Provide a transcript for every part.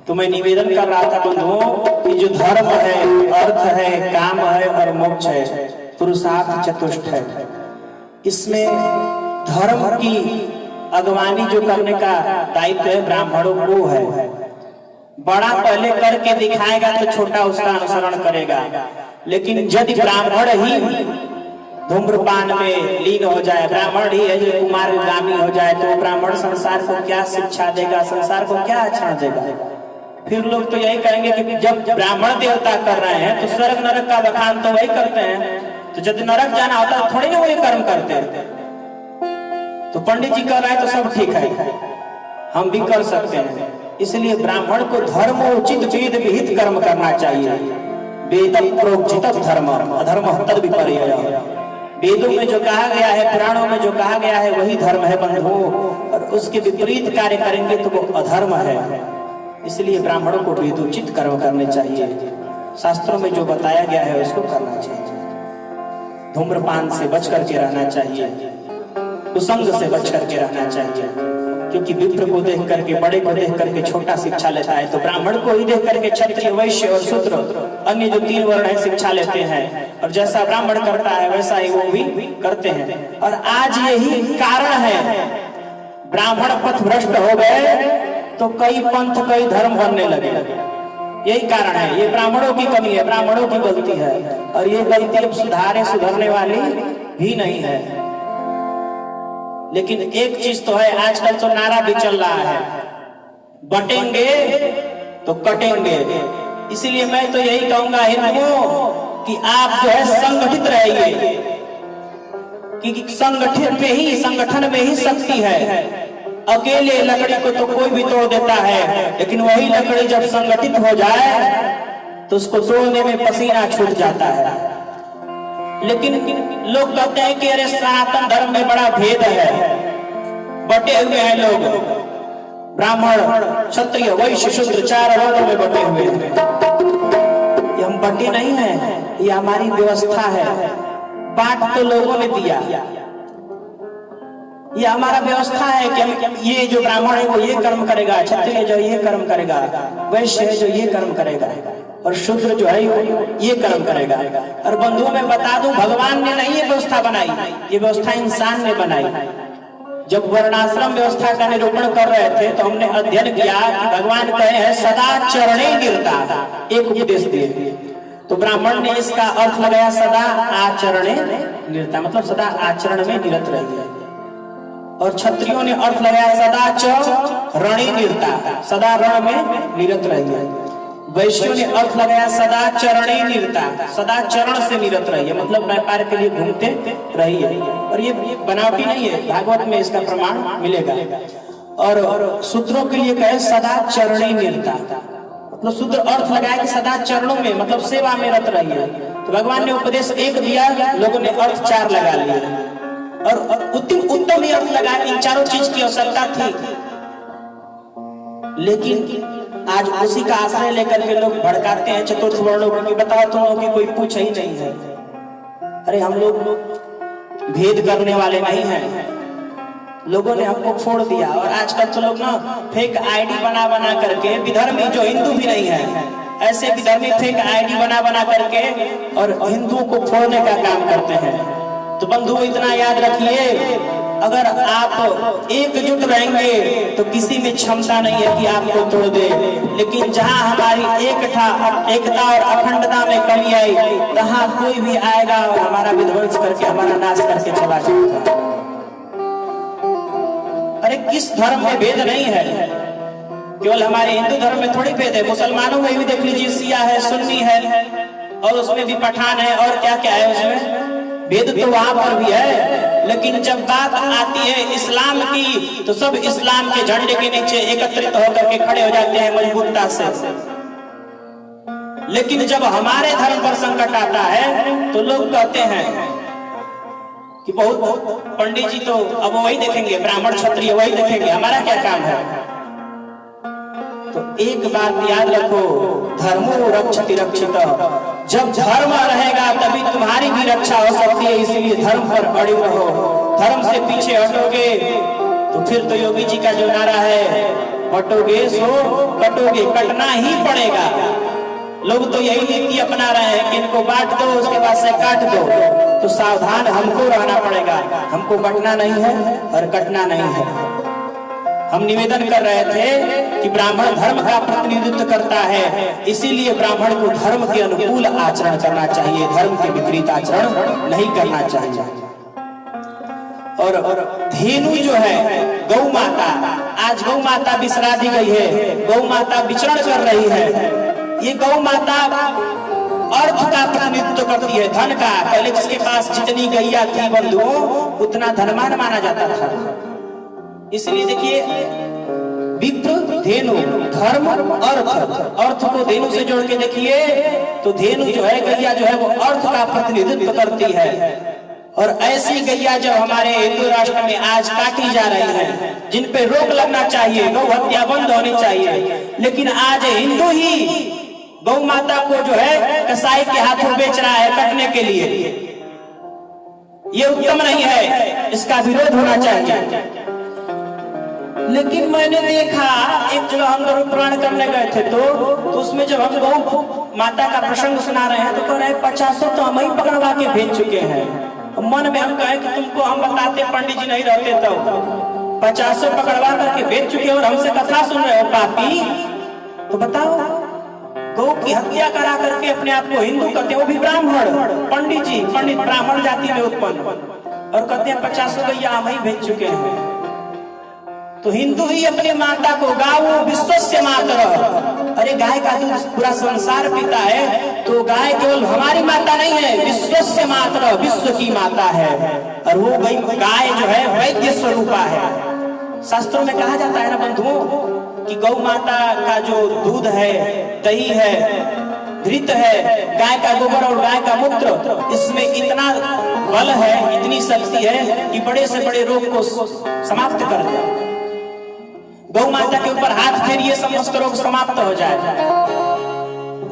तो मैं निवेदन कर रहा था बंधुओं कि जो धर्म है, अर्थ है, काम है और मोक्ष है, पुरुषार्थ चतुष्ट है, इसमें धर्म की अगवानी जो करने का दायित्व है ब्राह्मणों को है। बड़ा पहले करके दिखाएगा तो छोटा उसका अनुसरण करेगा। लेकिन यदि ब्राह्मण ही धूम्रपान में लीन हो जाए, ब्राह्मण ही है जो कुमारगामी हो जाए, तो ब्राह्मण संसार को क्या शिक्षा देगा, संसार को क्या आचरण देगा? फिर लोग तो यही कहेंगे कि जब ब्राह्मण देवता कर रहे हैं तो स्वर्ग नरक का बखान तो वही करते हैं, तो जब नरक जाना होता है थोड़ी ना वही कर्म करते हैं। तो पंडित जी कर रहे हैं तो सब ठीक है, हम भी कर सकते हैं। इसलिए ब्राह्मण को धर्मोचित वेद विहित कर्म करना चाहिए। वेद प्रोचित धर्म अधर्म तद विपर्यय। वेदों में जो कहा गया है, पुराणों में जो कहा गया है वही धर्म है बंधुओं, और उसके विपरीत कार्य करेंगे तो वो अधर्म है। इसलिए ब्राह्मणों को वेदोचित कर्म करने चाहिए, शास्त्रों में जो बताया गया है उसको करना चाहिए। धूम्रपान से बच करके रहना चाहिए, कुसंग से बच करके रहना चाहिए, क्योंकि विप्र को देख करके, बड़े को देख करके छोटा शिक्षा लेता है, तो ब्राह्मण को ही देख करके क्षत्रिय, वैश्य और शूद्र अन्य जो 3 वर्ण है शिक्षा लेते हैं, और जैसा ब्राह्मण करता है वैसा ही वो भी करते हैं। और आज यही कारण है, ब्राह्मण पथ भ्रष्ट हो गए तो कई पंथ कई धर्म बनने लगे। यही कारण है, ये ब्राह्मणों की कमी है, ब्राह्मणों की गलती है, और ये गलती अब सुधरने वाली भी नहीं है। लेकिन एक चीज तो है, आजकल तो नारा भी चल रहा है, बटेंगे तो कटेंगे। इसीलिए मैं तो यही कहूंगा हिंदुओं कि आप जो है संगठित रहिए, क्योंकि संगठन में ही शक्ति है। अकेले लकड़ी को तो कोई भी तोड़ देता है, लेकिन वही लकड़ी जब संगठित हो जाए तो उसको तोड़ने में पसीना छूट जाता है। लेकिन लोग कहते हैं कि अरे सनातन धर्म में बड़ा भेद है, बटे हुए हैं लोग, ब्राह्मण क्षत्रिय वैश्य शूद्र 4 वर्गों में बटे हुए हैं। ये हम बटे नहीं हैं, ये हमारी व्यवस्था है। बांट तो लोगों ने दिया, ये हमारा व्यवस्था है कि हम ये जो ब्राह्मण है वो ये कर्म करेगा, क्षत्रिय जो ये कर्म करेगा, वैश्य है जो ये कर्म करेगा, और शूद्र जो है ये कर्म करेगा। और बंधुओं में बता दूं, भगवान ने नहीं ये व्यवस्था बनाई, ये व्यवस्था इंसान ने बनाई। जब वर्णाश्रम व्यवस्था का निरूपण कर रहे थे तो हमने अध्ययन किया कि भगवान कहे हैं सदा चरणे गिरता, एक उपदेश दिए, तो ब्राह्मण ने इसका अर्थ लगाया सदा आचरणे निरता, मतलब सदा आचरण में निरत रहिए। और क्षत्रियों ने अर्थ लगाया सदा चरणे निरता, सदा रण में निरत रहिए। वैश्यों ने अर्थ लगाया सदा चरणे निरता, सदा चरण से निरत रहिए, मतलब व्यापार के लिए घूमते रहिए। और ये बनावटी नहीं है, भागवत में इसका प्रमाण मिलेगा। और शूद्रों के लिए कहे सदा चरणे निरता, मतलब शूद्र अर्थ लगाया कि सदा चरणों में, मतलब सेवा में रत रहिए। तो भगवान ने उपदेश 1 दिया, लोगों ने अर्थ 4 लगा लिए, और उत्तम ही अर्थ लगाया। इन चारों चीज की आवश्यकता थी, लेकिन आज उसी का आश्रय लेकर के लोग भड़काते हैं चतुर्थ वर्णों को, बताओ तुम लोग की कोई पूछ ही नहीं है। अरे हम लोग भेद करने वाले नहीं हैं, लोगों ने हमको फोड़ दिया। और आजकल तो लोग ना फेक आईडी बना करके, विधर्मी जो हिंदू भी नहीं है, ऐसे विधर्मी फेक आईडी बना करके और हिंदुओं को फोड़ने का काम करते हैं। तो बंधुओं इतना याद रखिए, अगर आप एकजुट रहेंगे तो किसी में क्षमता नहीं है कि आपको तोड़ दे। लेकिन जहां हमारी एकता और अखंडता में कमी आई, तहां कोई भी आएगा और हमारा विध्वंस करके, हमारा नाश करके चला जाएगा। अरे किस धर्म में भेद नहीं है, केवल हमारे हिंदू धर्म में थोड़ी भेद है, मुसलमानों में भी देख लीजिए, शिया है, सुन्नी है, और उसमें भी पठान है, और क्या क्या है, उसमें भेद तो वहां पर भी है। लेकिन जब बात आती है इस्लाम की, तो सब इस्लाम के झंडे के नीचे एकत्रित होकर के खड़े हो जाते हैं मजबूतता से। लेकिन जब हमारे धर्म पर संकट आता है तो लोग कहते हैं कि बहुत पंडित जी तो अब वही देखेंगे, ब्राह्मण क्षत्रिय वही देखेंगे, हमारा क्या काम है। तो एक बात याद रखो, धर्मो रक्षति रक्षित, जब धर्म रहेगा तभी तुम्हारी भी रक्षा हो सकती है। इसलिए धर्म पर अड़े रहो, धर्म से पीछे हटोगे तो फिर तो योगी जी का जो नारा है बटोगे सो कटोगे, कटना ही पड़ेगा। लोग तो यही नीति अपना रहे हैं कि इनको बांट दो उसके बाद से काट दो। तो सावधान हमको रहना पड़ेगा, हमको बटना नहीं है और कटना नहीं है। हम निवेदन कर रहे थे कि ब्राह्मण धर्म का प्रतिनिधित्व करता है, इसीलिए ब्राह्मण को धर्म के अनुकूल आचरण करना चाहिए, धर्म के विपरीत आचरण नहीं करना चाहिए। और धेनु जो है गौ माता, आज गौ माता बिसरा दी गई है, गौ माता विचरण कर रही है। ये गौ माता अर्थ का प्रतिनिधित्व करती है, धन का। पहले जिसके पास जितनी गैया थी बंधुओं उतना धनवान माना जाता था। इसलिए देखिए विप्र धेनु, धर्म अर्थ को धेनु से जोड़ के देखिए तो धेनु जो है गैया जो है वो अर्थ का प्रतिनिधित्व करती है। और ऐसी गैया जब हमारे हिंदू राष्ट्र में आज काटी जा रही है, जिन पे रोक लगना चाहिए, गौ हत्या बंद होनी चाहिए, लेकिन आज हिंदू ही गौ माता को जो है कसाई के हाथों बेच रहा है कटने के लिए। ये उत्तम नहीं है, इसका विरोध होना चाहिए। लेकिन मैंने देखा एक जगह हम लोग पुराण करने गए थे तो उसमें जब हम गौ माता का प्रसंग सुना रहे हैं तो कह रहे 50 तो हम ही पकड़वा के भेज चुके हैं। मन में हम कहे कि तुमको हम बताते पंडित जी नहीं रहते तो 50 पकड़वा करके भेज चुके और हमसे कथा सुन रहे हो पापी। तो बताओ गौ की हत्या करा करके अपने आप को हिंदू कहते हैं, वो भी ब्राह्मण पंडित जी, पंडित ब्राह्मण जाति में उत्पन्न, और कहते हैं 50 गैया हम ही भेज चुके हैं। तो हिंदू ही अपनी माता को गाओ विश्वस्य मातरः, अरे गाय का दूध पूरा संसार पीता है तो गाय केवल हमारी माता नहीं है, विश्वस्य मातरः, विश्व की माता है। और वो गाय जो है वैद्य स्वरूपा है। शास्त्रों में कहा जाता है ना बंधुओं कि गौ माता का जो दूध है, दही है, घृत है, गाय का गोबर और गाय का मूत्र, इसमें इतना बल है, इतनी शक्ति है कि बड़े से बड़े रोग को समाप्त कर दे। गौ माता के ऊपर हाथ फेरिए समस्त रोग समाप्त हो जाए।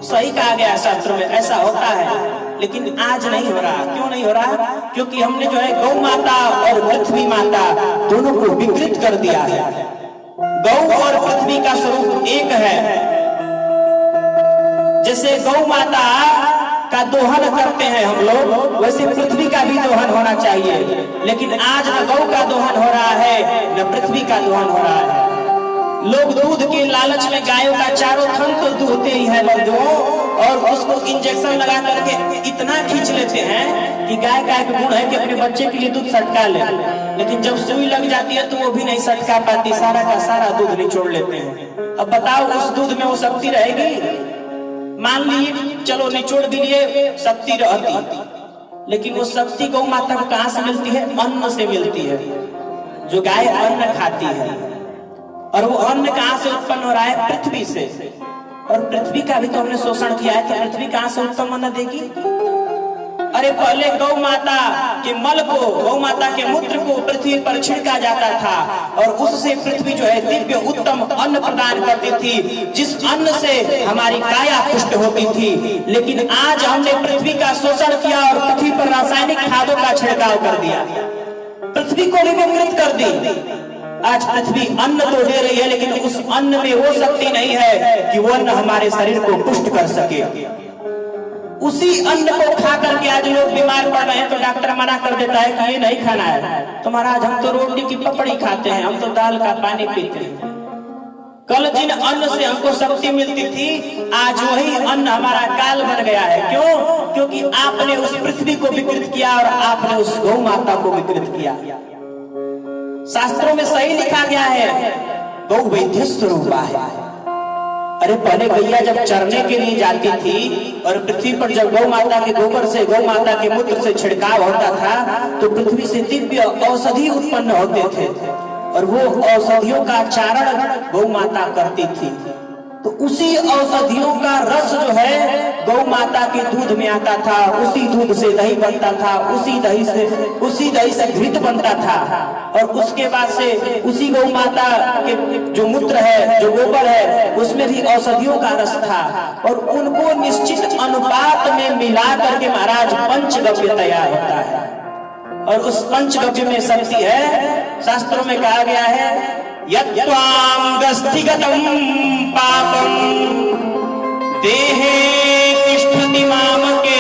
सही कहा गया शास्त्रों में, ऐसा होता है। लेकिन आज नहीं हो रहा। क्यों नहीं हो रहा? क्योंकि हमने जो है गौ माता और पृथ्वी माता दोनों को विकृत कर दिया है। गौ और पृथ्वी का स्वरूप एक है। जैसे गौ माता का दोहन करते हैं हम लोग, वैसे पृथ्वी का भी दोहन होना चाहिए। लेकिन आज न गौ का दोहन हो रहा है न पृथ्वी का दोहन हो रहा है। लोग दूध के लालच में गायों का चारों थन तो दूहते ही है बंधुओं, और उसको इंजेक्शन लगा करके इतना खींच लेते हैं कि गाय का एक गुण है कि अपने बच्चे के लिए दूध सटका ले, लेकिन जब सुई लग जाती है तो वो भी नहीं सटका पाती, सारा का सारा दूध निचोड़ लेते हैं। अब बताओ उस दूध में वो शक्ति रहेगी? मान लीजिए चलो निचोड़ भी लिए, शक्ति रहती, लेकिन वो शक्ति गौ माता को कहां से मिलती है? अन्न से मिलती है। जो गाय अन्न खाती है, और वो अन्न कहां से उत्पन्न हो रहा है? पृथ्वी से। और पृथ्वी का भी तो हमने शोषण किया है, तो पृथ्वी कहां से उत्तम अन्न देगी? अरे पहले गौ माता के मल को, गौ माता के मूत्र को पृथ्वी पर छिड़का जाता था, और उससे पृथ्वी जो है दिव्य उत्तम अन्न प्रदान करती थी, जिस अन्न से हमारी काया पुष्ट होती थी। लेकिन आज हमने पृथ्वी का शोषण किया और पृथ्वी पर रासायनिक खादों का छिड़काव कर दिया, पृथ्वी को भी विकृत कर दी। आज पृथ्वी अन्न तो दे रही है, लेकिन उस अन्न में वो शक्ति नहीं है कि वो अन्न हमारे शरीर को पुष्ट कर सके। उसी अन्न को खा करके आज लोग बीमार पड़ रहे हैं, तो डॉक्टर मना कर देता है कि ये नहीं खाना है। तो महाराज हम तो रोटी की पपड़ी खाते हैं, हम तो दाल का पानी पीते हैं। कल जिन अन्न से हमको शक्ति मिलती थी, आज वही अन्न हमारा काल बन गया है। क्यों? क्योंकि आपने उस पृथ्वी को विकृत किया और आपने उस गौ माता को विकृत किया। शास्त्रों में सही लिखा गया है, गौ वैद्य स्वरूपा है। अरे पहले गैया जब चरने के लिए जाती थी और पृथ्वी पर जब गौ माता के गोबर से, गौ माता के मूत्र से छिड़काव होता था, तो पृथ्वी से दिव्य औषधि उत्पन्न होते थे, और वो औषधियों का चारण गौ माता करती थी। तो उसी औषधियों का रस जो है गौ माता के दूध में आता था, उसी दूध से दही बनता था, उसी दही से घृत बनता था, और उसके बाद से उसी गौ माता के जो मूत्र है, जो गोबर है, उसमें भी औषधियों का रस था, और उनको निश्चित अनुपात में मिला करके महाराज पंचगव्य तैयार होता है। और उस पंचगव्य में शक्ति है। शास्त्रों में कहा गया है यत्त्वां गस्थिगतं पापं देहे तिष्ठति मामके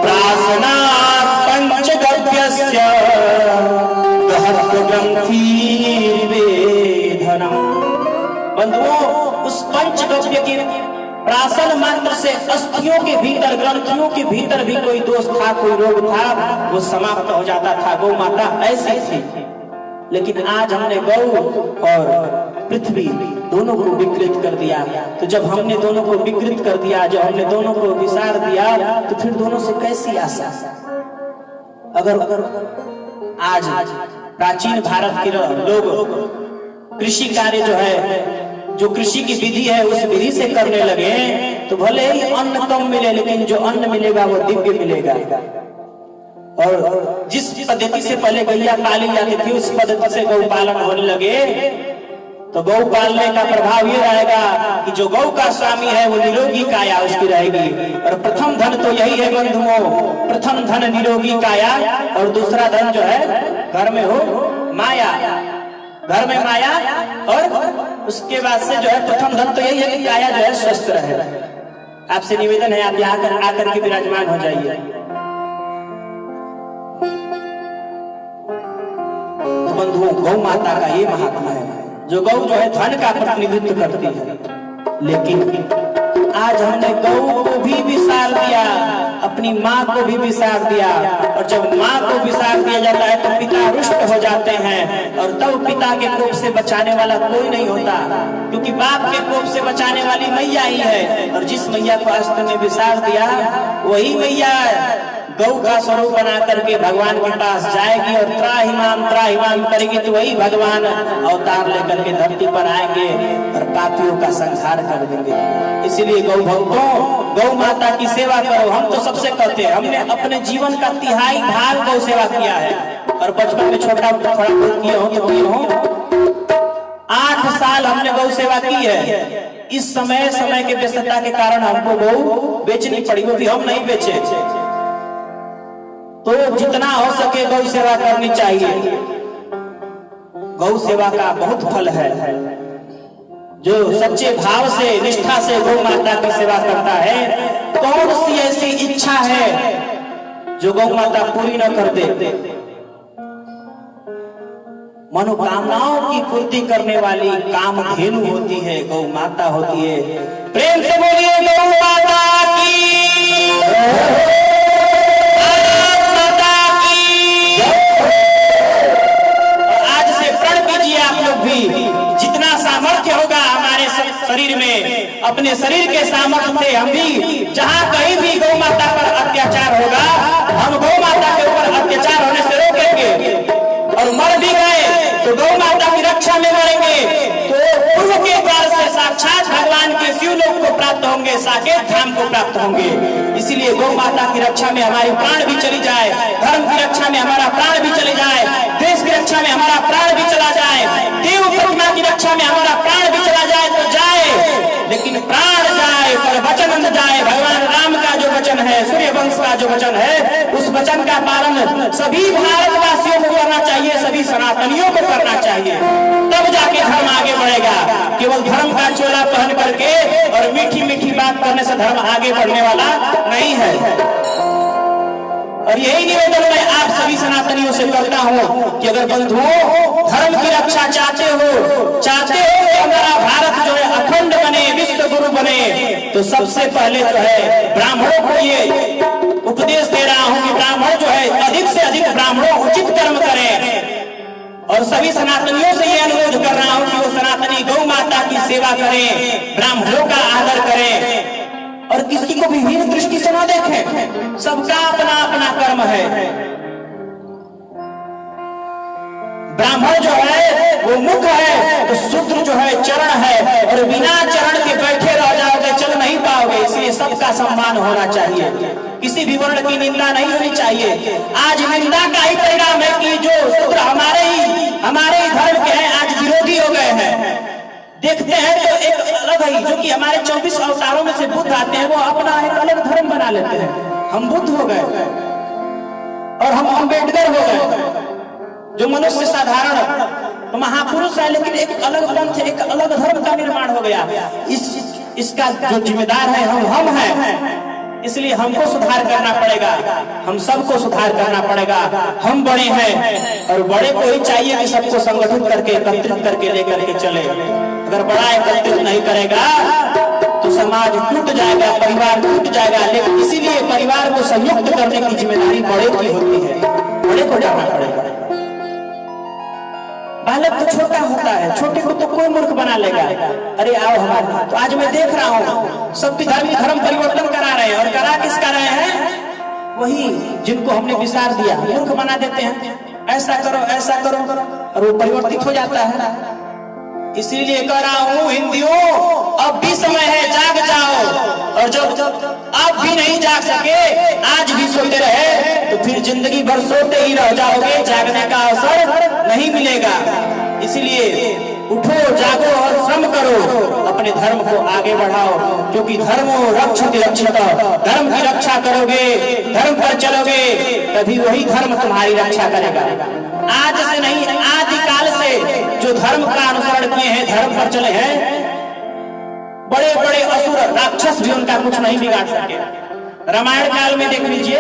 प्रासनात् पंचगव्यस्य दहत्वग्रंथिर्वेधनम्। बंधुओं, उस पंचगव्य के प्राशन मात्र से अस्थियों के भीतर, ग्रंथियों के भीतर भी कोई दोष था, कोई रोग था, वो समाप्त हो जाता था। गौ माता ऐसी थी। लेकिन आज हमने गौ और पृथ्वी दोनों को विकृत कर दिया। तो जब हमने दोनों को विकृत कर दिया, जब हमने दोनों को विसार दिया, तो फिर दोनों से कैसी आशा? अगर आज प्राचीन भारत के लोग कृषि कार्य जो कृषि की विधि है उस विधि से करने लगे, तो भले ही अन्न कम मिले, लेकिन जो अन्न मिलेगा वो दिव्य मिलेगा। और जिस पद्धति से पहले गैया पाली जाती थी उस पद्धति से गौ पालन होने लगे, तो गौ पालने का प्रभाव ये रहेगा कि जो गौ का स्वामी है वो निरोगी काया उसकी रहेगी। और प्रथम धन तो यही है बंधुओं, प्रथम धन निरोगी काया, और दूसरा धन जो है घर में हो माया, घर में माया। और उसके बाद से जो है प्रथम धन तो यही है कि काया जो है स्वस्थ रहे। आपसे निवेदन है, आप यहाँ आकर के विराजमान हो जाइए। तो बंधुओं, गौ माता का ये महात्मा है। जो गौ जो है धन का प्रतिनिधित्व करती है, लेकिन आज हमने गौ को भी विसार दिया, अपनी माँ को भी विसार दिया। और जब माँ को विसार दिया जाता है तो पिता रुष्ट हो जाते हैं, और तब पिता के कोप से बचाने वाला कोई नहीं होता, क्योंकि बाप के कोप से बचाने वाली मैया ही है। और जिस मैया को आज तुमने विसार दिया, वही मैया गौ का स्वरूप बना करके भगवान के पास जाएगी और त्राहिमाम करेगी, तो वही भगवान अवतार लेकर के धरती पर आएंगे और पापियों का संहार कर देंगे। इसीलिए गौ भक्तों, गौ माता की सेवा करो। हम तो सबसे कहते हैं, हमने अपने जीवन का 1/3 भाग गौ सेवा किया है। और बचपन में छोटा थोड़ा बहुत किए हो तो किए हो। 8 साल हमने गौ सेवा की है। इस समय के व्यस्तता के कारण हमको गौ बेचनी पड़ी, वो भी हम नहीं बेचे। तो जितना हो सके गौ सेवा करनी चाहिए। गौ सेवा का बहुत फल है। जो सच्चे भाव से, निष्ठा से गौ माता की सेवा करता है, कौन सी ऐसी इच्छा है जो गौ माता पूरी न कर दे? मनोकामनाओं की पूर्ति करने वाली कामधेनु होती है, गौ माता होती है। प्रेम से बोलिए गौ माता की। जितना सामर्थ्य होगा हमारे शरीर में, अपने शरीर के सामर्थ्य से हम भी जहाँ कहीं भी गौ माता पर अत्याचार होगा, हम गौ माता के ऊपर अत्याचार होने से रोकेंगे। और मर भी गए तो गौ माता की रक्षा में मरेंगे, तो पूर्व के द्वार से साक्षात भगवान के शिवलोक को प्राप्त होंगे, साकेत धाम को प्राप्त होंगे। इसीलिए गौ माता की रक्षा में हमारी प्राण भी चली जाए, धर्म की रक्षा में हमारा प्राण भी चले जाए, देश की रक्षा में हमारा प्राण भी चला जाए, देव प्रतिमा की रक्षा में हमारा प्राण भी चला जाए तो जाए, लेकिन प्राण जाए पर वचन न जाए। भगवान राम का जो वचन है, सूर्यवंश का जो वचन है, उस वचन का पालन सभी भारतवासियों को करना चाहिए, सभी सनातनियों को करना चाहिए, तब जाके धर्म आगे बढ़ेगा। केवल धर्म का चोला पहन करके और मीठी मीठी बात करने से धर्म आगे बढ़ने वाला नहीं है। और यही निवेदन मैं आप सभी सनातनियों से करता हूँ कि अगर बंधुओं धर्म की रक्षा चाहते हो कि हमारा भारत जो है अखंड बने, विश्व गुरु बने, तो सबसे पहले जो है ब्राह्मणों को ये उपदेश दे रहा हूँ कि ब्राह्मण जो है अधिक से अधिक ब्राह्मणों उचित कर्म करें। और सभी सनातनियों से ये अनुरोध कर रहा हूँ कि वो सनातनी गौ माता की सेवा करें, ब्राह्मणों का आदर करें और किसी को भी हीन दृष्टि से न देखें। सबका अपना अपना कर्म है। ब्राह्मण जो है वो मुख है, तो शूद्र जो है चरण है, और बिना चरण के बैठे रह जाओगे, चल नहीं पाओगे। इसलिए सबका सम्मान होना चाहिए, किसी भी वर्ण की निंदा नहीं होनी चाहिए। आज निंदा का ही परिणाम है कि जो शूद्र हमारे ही धर्म के हैं आज विरोधी हो गए हैं। देखते हैं तो एक अलग ही, जो कि हमारे 24 अवतारों में से बुद्ध आते हैं, वो अपना एक अलग धर्म बना लेते हैं। हम बुद्ध हो गए और हम अम्बेडकर हो गए, जो मनुष्य साधारण तो महापुरुष है, लेकिन एक अलग पंथ, एक अलग धर्म का निर्माण हो गया। इसका जो जिम्मेदार है हम हैं, इसलिए हमको सुधार करना पड़ेगा, हम सबको सुधार करना पड़ेगा। हम बड़े हैं और बड़े को ही चाहिए कि सबको संगठित करके, एकत्रित करके लेकर के चले। अगर बड़ा एकत्रित नहीं करेगा तो समाज टूट जाएगा, परिवार टूट जाएगा। लेकिन इसीलिए परिवार को संयुक्त करने की जिम्मेदारी बड़े की होती है, बड़े को जाना पड़ेगा। बालक तो छोटा होता है, छोटे को तो कोई मूर्ख बना लेगा। अरे आओ हमारे, तो आज मैं देख रहा हूँ सब धर्म परिवर्तन करा रहे हैं, और करा किसका रहे हैं? वही जिनको हमने विसार दिया, मूर्ख बना देते हैं। ऐसा करो और वो परिवर्तित हो जाता है। इसीलिए कह रहा हूँ हिंदियों, अब भी समय है, जाग जाओ। और जब आप भी नहीं जाग सके, आज भी सोते रहे, तो फिर जिंदगी भर सोते ही रह जाओगे, जागने का अवसर नहीं मिलेगा। इसीलिए उठो, जागो और श्रम करो, अपने धर्म को आगे बढ़ाओ, क्योंकि धर्मो रक्षति रक्षित। धर्म की रक्षा करोगे, धर्म पर चलोगे, तभी वही धर्म तुम्हारी रक्षा करेगा। आज से नहीं, आदिकाल से जो धर्म का अनुसरण किए हैं, धर्म पर चले हैं, बड़े बड़े असुर राक्षस भी उनका कुछ नहीं बिगाड़ सके। रामायण काल में देख लीजिए,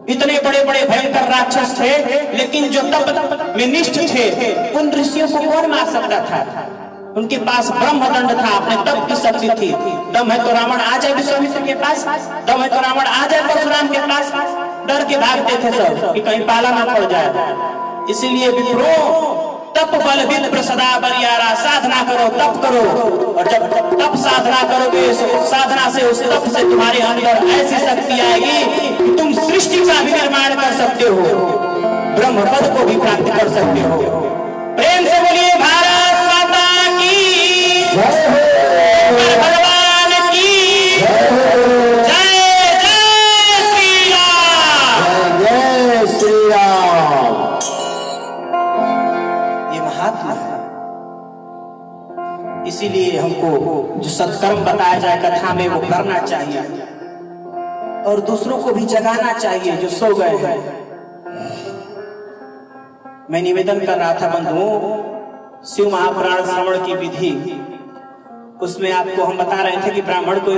इतने बड़े बड़े भयंकर राक्षस थे, लेकिन जो तप में निष्ठ थे, उन ऋषियों को कौन मार सकता था? उनके पास ब्रह्मदंड था, अपने तप की शक्ति थी। दम है तो रावण आ जाए विश्वामित्र के पास, दम है तो रावण आ जाए परशुराम के पास, डर के भागते थे सब कि कहीं पाला ना पड़ जाए। इसीलिए विप्रो तप बल विप्र सदा बलियारा, साधना करो, तप करो, और जब तप साधना करोगे, साधना से, उस तप से तुम्हारे अंदर ऐसी शक्ति आएगी कि तुम सृष्टि का भी निर्माण कर सकते हो, ब्रह्म पद को भी प्राप्त कर सकते हो। प्रेम से बोलिए भारत माता की जय हो, भगवान की जय। जय श्री राम, जय श्री राम। ये महात्मा है। इसीलिए हमको जो सत्कर्म बताया जाए कथा में, वो करना चाहिए, और दूसरों को भी जगाना चाहिए जो सो गए हैं। मैं निवेदन कर रहा था बंधुओं, शिव महापुराण श्रवण की विधि, उसमें आपको हम बता रहे थे कि ब्राह्मण को